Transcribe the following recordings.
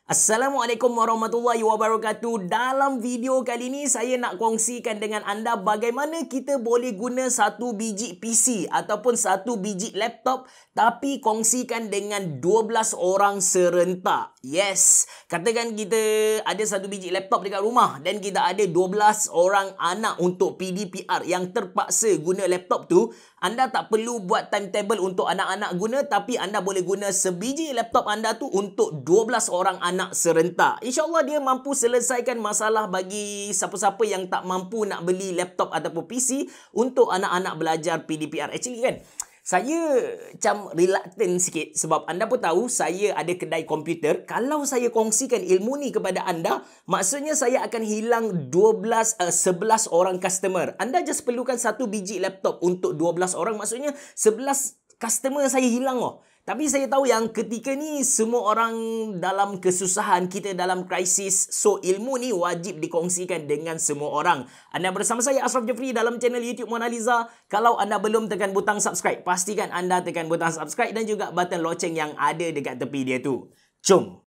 Assalamualaikum warahmatullahi wabarakatuh. Dalam video kali ini saya nak kongsikan dengan anda bagaimana kita boleh guna satu biji PC ataupun satu biji laptop tapi kongsikan dengan 12 orang serentak. Yes, katakan kita ada satu biji laptop dekat rumah dan kita ada 12 orang anak untuk PDPR yang terpaksa guna laptop tu. Anda tak perlu buat timetable untuk anak-anak guna, tapi anda boleh guna sebiji laptop anda tu untuk 12 orang anak serentak. InsyaAllah dia mampu selesaikan masalah bagi siapa-siapa yang tak mampu nak beli laptop ataupun PC untuk anak-anak belajar PDPR. Actually kan, saya macam reluctant sikit sebab anda pun tahu saya ada kedai komputer. Kalau saya kongsikan ilmu ni kepada anda, maksudnya saya akan hilang 11 orang customer. Anda just perlukan satu biji laptop untuk 12 orang, maksudnya 11 customer saya hilang loh. Tapi saya tahu yang ketika ni semua orang dalam kesusahan, kita dalam krisis. So ilmu ni wajib dikongsikan dengan semua orang. Anda bersama saya Ashraf Jeffrey dalam channel YouTube Mona Lisa. Kalau anda belum tekan butang subscribe, pastikan anda tekan butang subscribe dan juga button loceng yang ada dekat tepi dia tu. Jom!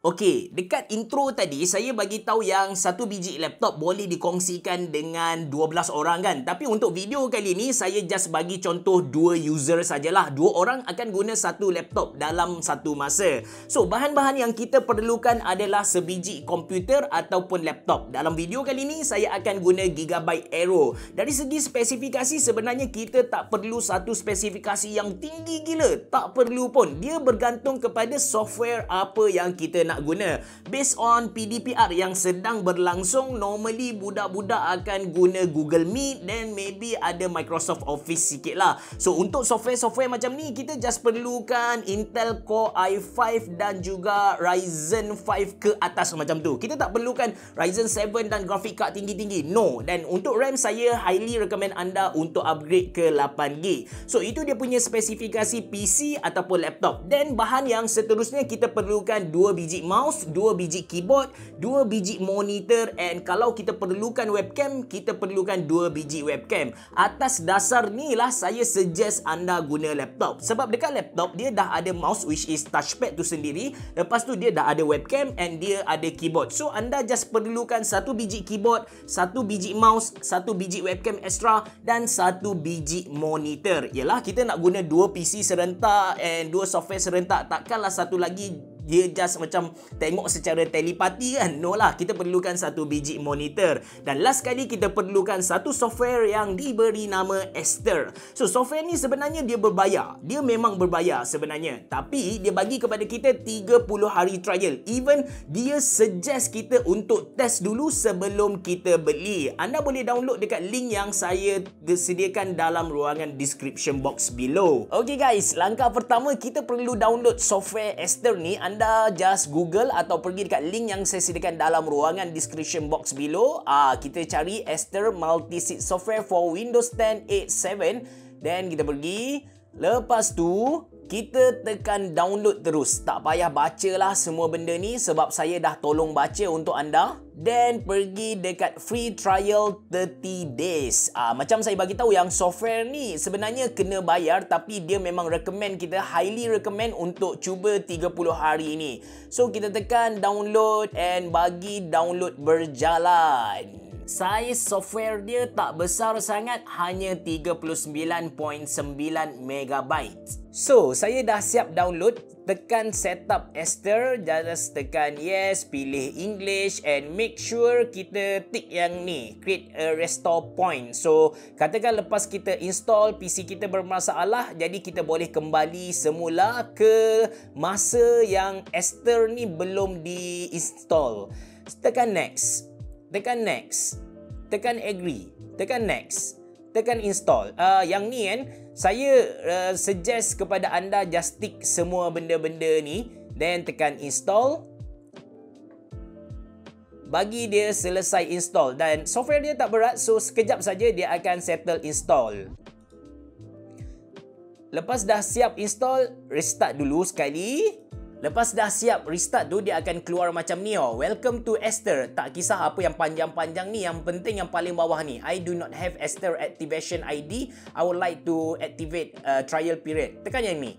Okey, dekat intro tadi saya bagi tahu yang satu biji laptop boleh dikongsikan dengan 12 orang kan. Tapi untuk video kali ni saya just bagi contoh 2 user sajalah. 2 orang akan guna satu laptop dalam satu masa. So bahan-bahan yang kita perlukan adalah sebiji komputer ataupun laptop. Dalam video kali ni saya akan guna Gigabyte Aero. Dari segi spesifikasi sebenarnya kita tak perlu satu spesifikasi yang tinggi gila. Tak perlu pun. Dia bergantung kepada software apa yang kita nak guna. Based on PDPR yang sedang berlangsung, normally budak-budak akan guna Google Meet dan maybe ada Microsoft Office sikit lah. So untuk software-software macam ni, kita just perlukan Intel Core i5 dan juga Ryzen 5 ke atas macam tu. Kita tak perlukan Ryzen 7 dan graphic card tinggi-tinggi. No. Dan untuk RAM, saya highly recommend anda untuk upgrade ke 8GB. So itu dia punya spesifikasi PC ataupun laptop. Dan bahan yang seterusnya kita perlukan 2 biji mouse, 2 biji keyboard, 2 biji monitor, and kalau kita perlukan webcam, kita perlukan 2 biji webcam. Atas dasar ni lah saya suggest anda guna laptop. Sebab dekat laptop dia dah ada mouse which is touchpad tu sendiri. Lepas tu dia dah ada webcam and dia ada keyboard. So anda just perlukan satu biji keyboard, satu biji mouse, satu biji webcam extra dan satu biji monitor. Yalah, kita nak guna 2 PC serentak and 2 software serentak. Takkanlah satu lagi dia just macam tengok secara telepati kan. No lah, kita perlukan satu biji monitor. Dan last kali kita perlukan satu software yang diberi nama Aster. So software ni sebenarnya dia berbayar. Dia memang berbayar sebenarnya. Tapi dia bagi kepada kita 30 hari trial. Even dia suggest kita untuk test dulu sebelum kita beli. Anda boleh download dekat link yang saya sediakan dalam ruangan description box below. Okay guys, langkah pertama kita perlu download software Aster ni. Anda just Google atau pergi dekat link yang saya sediakan dalam ruangan description box below. Kita cari Aster Multi-Seat Software for Windows 10 8.7. Dan kita pergi. Lepas tu kita tekan download terus. Tak payah bacalah semua benda ni sebab saya dah tolong baca untuk anda. Dan pergi dekat free trial 30 days. Macam saya bagi tahu yang software ni sebenarnya kena bayar, tapi dia memang recommend, kita highly recommend untuk cuba 30 hari ini. So kita tekan download and bagi download berjalan. Saiz software dia tak besar sangat, hanya 39.9 MB. So, saya dah siap download. Tekan setup Aster, just tekan yes, pilih English and make sure kita tick yang ni, create a restore point. So, katakan lepas kita install, PC kita bermasalah, jadi kita boleh kembali semula ke masa yang Aster ni belum di-install. Tekan next. Tekan next, tekan agree, tekan next, tekan install. Yang ni kan, saya suggest kepada anda just tick semua benda-benda ni, then tekan install. Bagi dia selesai install, dan software dia tak berat, so sekejap saja dia akan settle install. Lepas dah siap install, restart dulu sekali. Lepas dah siap restart tu, dia akan keluar macam ni oh. Welcome to Aster. Tak kisah apa yang panjang-panjang ni, yang penting yang paling bawah ni. I do not have Aster activation ID. I would like to activate trial period. Tekan yang ni.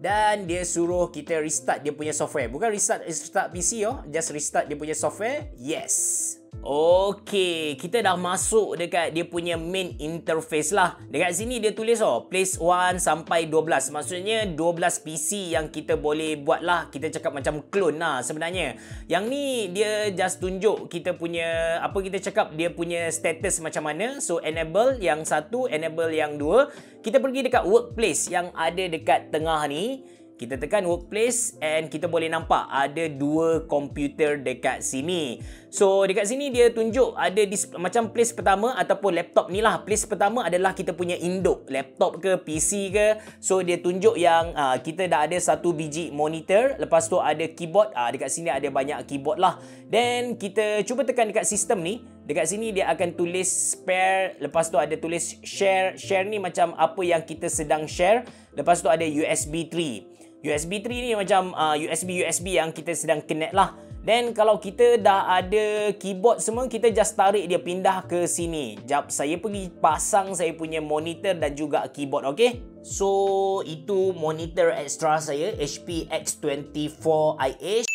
Dan dia suruh kita restart dia punya software. Bukan restart PC oh. Just restart dia punya software. Yes. Okey, kita dah masuk dekat dia punya main interface lah. Dekat sini dia tulis oh, place 1 sampai 12. Maksudnya 12 PC yang kita boleh buat lah. Kita cakap macam clone lah sebenarnya. Yang ni dia just tunjuk kita punya, apa kita cakap, dia punya status macam mana. So enable yang satu, enable yang dua. Kita pergi dekat workplace yang ada dekat tengah ni. Kita tekan workplace and kita boleh nampak ada dua komputer dekat sini. So dekat sini dia tunjuk ada macam place pertama ataupun laptop ni lah. Place pertama adalah kita punya induk, laptop ke PC ke. So dia tunjuk yang kita dah ada satu biji monitor. Lepas tu ada keyboard. Dekat sini ada banyak keyboard lah. Then kita cuba tekan dekat sistem ni. Dekat sini dia akan tulis spare. Lepas tu ada tulis share. Share ni macam apa yang kita sedang share. Lepas tu ada USB 3. USB 3 ni macam USB yang kita sedang connect lah. Then kalau kita dah ada keyboard semua, kita just tarik dia pindah ke sini. Jap, saya pergi pasang saya punya monitor dan juga keyboard, okay? So, itu monitor extra saya, HP X24IH.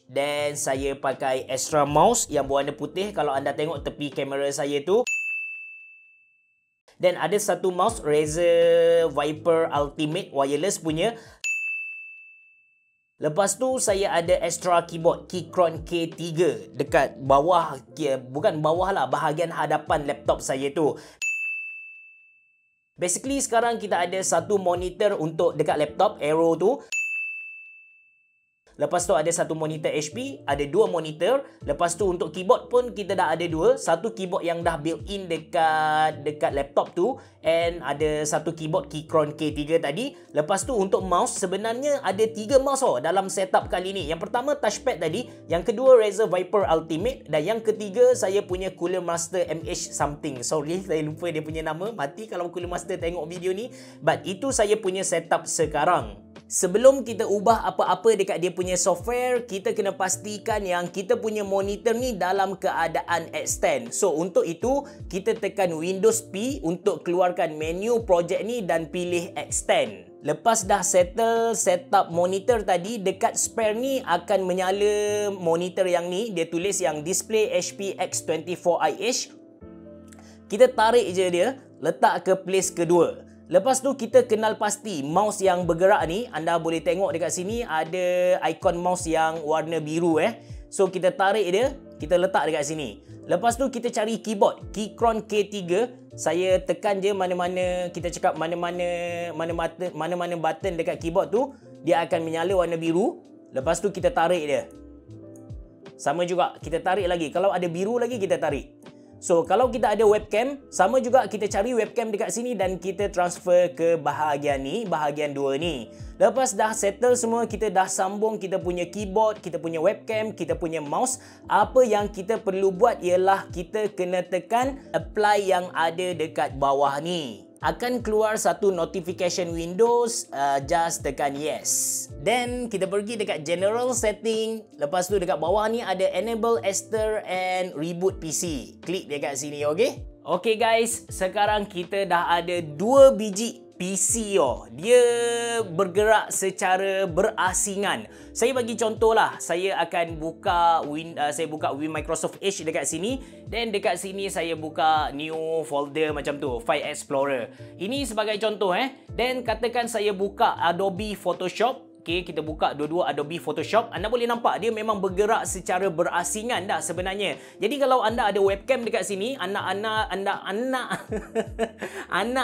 Dan saya pakai extra mouse yang berwarna putih. Kalau anda tengok tepi kamera saya tu. Dan ada satu mouse Razer Viper Ultimate wireless punya. Lepas tu saya ada extra keyboard Keychron K3 dekat bawah, bukan bawah lah, bahagian hadapan laptop saya tu. Basically sekarang kita ada satu monitor untuk dekat laptop Aero tu. Lepas tu ada satu monitor HP, ada dua monitor. Lepas tu untuk keyboard pun kita dah ada dua. Satu keyboard yang dah built-in dekat laptop tu. And ada satu keyboard Keychron K3 tadi. Lepas tu untuk mouse, sebenarnya ada 3 mouse dalam setup kali ni. Yang pertama touchpad tadi. Yang kedua Razer Viper Ultimate. Dan yang ketiga saya punya Cooler Master MH something. Sorry, saya lupa dia punya nama. Mati kalau Cooler Master tengok video ni. But itu saya punya setup sekarang. Sebelum kita ubah apa-apa dekat dia punya software, kita kena pastikan yang kita punya monitor ni dalam keadaan extend. So, untuk itu, kita tekan Windows P untuk keluarkan menu projek ni dan pilih extend. Lepas dah settle setup monitor tadi, dekat spare ni akan menyala monitor yang ni. Dia tulis yang display HP X24IH. Kita tarik je dia, letak ke place kedua. Lepas tu kita kenal pasti mouse yang bergerak ni. Anda boleh tengok dekat sini ada ikon mouse yang warna biru So kita tarik dia, kita letak dekat sini. Lepas tu kita cari keyboard Keychron K3. Saya tekan je mana-mana, kita cakap mana-mana button dekat keyboard tu, dia akan menyala warna biru. Lepas tu kita tarik dia. Sama juga, kita tarik lagi. Kalau ada biru lagi kita tarik. So, kalau kita ada webcam, sama juga kita cari webcam dekat sini dan kita transfer ke bahagian ni, bahagian 2 ni. Lepas dah settle semua, kita dah sambung kita punya keyboard, kita punya webcam, kita punya mouse. Apa yang kita perlu buat ialah kita kena tekan apply yang ada dekat bawah ni. Akan keluar satu notification windows, just tekan yes. Then kita pergi dekat general setting. Lepas tu dekat bawah ni ada enable Aster and reboot PC. Klik dekat sini, okay? Okay guys, sekarang kita dah ada 2 biji PC dia bergerak secara berasingan. Saya bagi contoh lah, saya akan buka Win Microsoft Edge dekat sini, dan dekat sini saya buka new folder macam tu, File Explorer. Ini sebagai contoh dan katakan saya buka Adobe Photoshop. Okay, kita buka dua-dua Adobe Photoshop. Anda boleh nampak dia memang bergerak secara berasingan dah sebenarnya. Jadi kalau anda ada webcam dekat sini, anak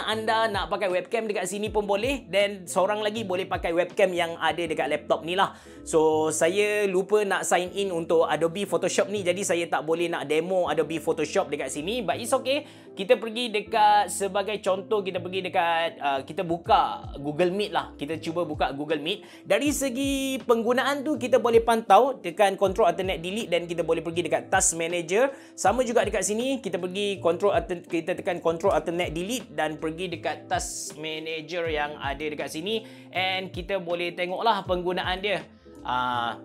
anda nak pakai webcam dekat sini pun boleh, dan seorang lagi boleh pakai webcam yang ada dekat laptop ni lah. So, saya lupa nak sign in untuk Adobe Photoshop ni, jadi saya tak boleh nak demo Adobe Photoshop dekat sini. But it's okay. Kita pergi dekat, sebagai contoh, kita pergi dekat, kita buka Google Meet lah. Kita cuba buka Google Meet. Dari segi penggunaan tu kita boleh pantau, tekan Control Alternate Delete dan kita boleh pergi dekat Task Manager. Sama juga dekat sini, kita tekan Control Alternate Delete dan pergi dekat Task Manager yang ada dekat sini, and kita boleh tengoklah penggunaan dia.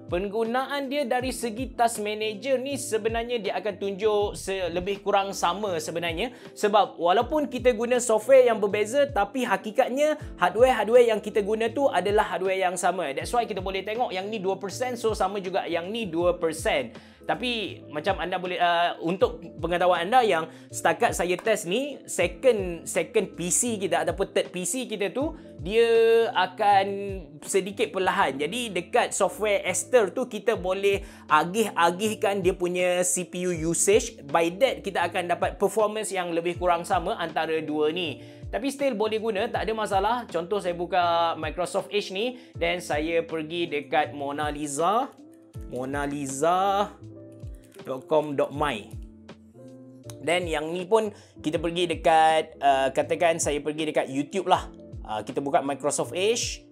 Penggunaan dia dari segi Task Manager ni sebenarnya dia akan tunjuk lebih kurang sama sebenarnya, sebab walaupun kita guna software yang berbeza tapi hakikatnya hardware yang kita guna tu adalah hardware yang sama. That's why kita boleh tengok yang ni 2%, so sama juga yang ni 2%. Tapi macam anda boleh untuk pengetahuan anda yang setakat saya test ni, second PC kita ataupun third PC kita tu dia akan sedikit perlahan. Jadi dekat software Aster tu kita boleh agih-agihkan dia punya CPU usage. By that kita akan dapat performance yang lebih kurang sama antara dua ni. Tapi still boleh guna, tak ada masalah. Contoh saya buka Microsoft Edge ni dan saya pergi dekat monaliza.com.my. Dan yang ni pun kita pergi dekat katakan saya pergi dekat YouTube lah. Kita buka Microsoft Edge.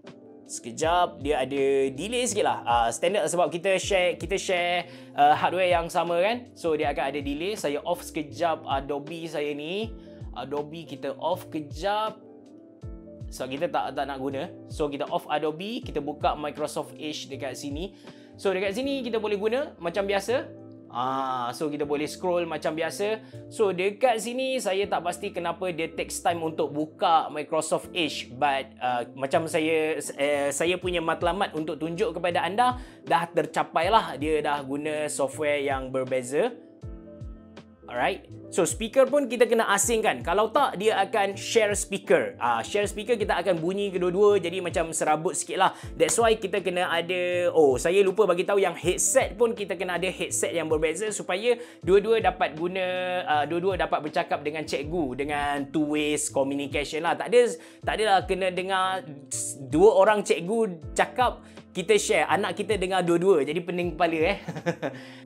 Sekejap, dia ada delay sikit lah. Standard sebab kita share hardware yang sama kan. So dia akan ada delay. Saya off sekejap Adobe saya ni. Adobe kita off kejap. So kita tak nak guna. So kita off Adobe, kita buka Microsoft Edge dekat sini. So dekat sini kita boleh guna macam biasa. So kita boleh scroll macam biasa. So dekat sini saya tak pasti kenapa dia takes time untuk buka Microsoft Edge, but macam saya punya matlamat untuk tunjuk kepada anda dah tercapai lah. Dia dah guna software yang berbeza. Alright. So speaker pun kita kena asingkan. Kalau tak dia akan share speaker. Share speaker kita akan bunyi kedua-dua, jadi macam serabut sikit lah. That's why kita kena ada, saya lupa bagi tahu yang headset pun kita kena ada headset yang berbeza supaya dua-dua dapat guna, dua-dua dapat bercakap dengan cikgu dengan two ways communication lah. Tak adalah kena dengar dua orang cikgu cakap kita share, anak kita dengar dua-dua, jadi pening kepala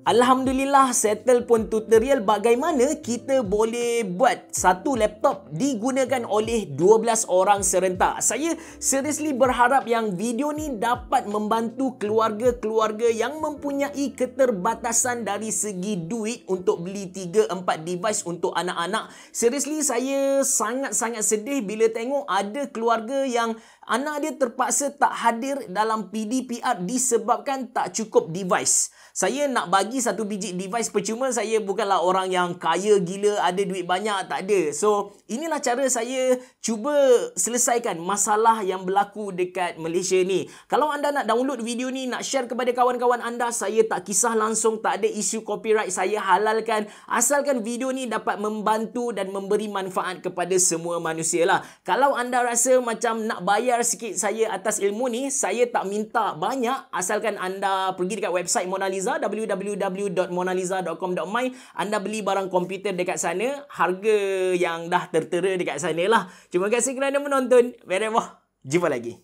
Alhamdulillah settle pun tutorial bagaimana kita boleh buat satu laptop digunakan oleh 12 orang serentak. Saya seriously berharap yang video ni dapat membantu keluarga-keluarga yang mempunyai keterbatasan dari segi duit untuk beli 3-4 device untuk anak-anak. Seriously saya sangat-sangat sedih bila tengok ada keluarga yang anak dia terpaksa tak hadir dalam PDPR disebabkan tak cukup device. Saya nak bagi satu biji device percuma, saya bukanlah orang yang kaya gila, ada duit banyak, tak ada. So, inilah cara saya cuba selesaikan masalah yang berlaku dekat Malaysia ni. Kalau anda nak download video ni, nak share kepada kawan-kawan anda, saya tak kisah langsung, tak ada isu copyright, saya halalkan. Asalkan video ni dapat membantu dan memberi manfaat kepada semua manusia lah. Kalau anda rasa macam nak bayar sikit saya atas ilmu ni, saya tak minta banyak, asalkan anda pergi dekat website Monaliza, www.monaliza.com.my. anda beli barang komputer dekat sana, harga yang dah tertera dekat sana lah. Terima kasih kerana menonton. Jumpa lagi.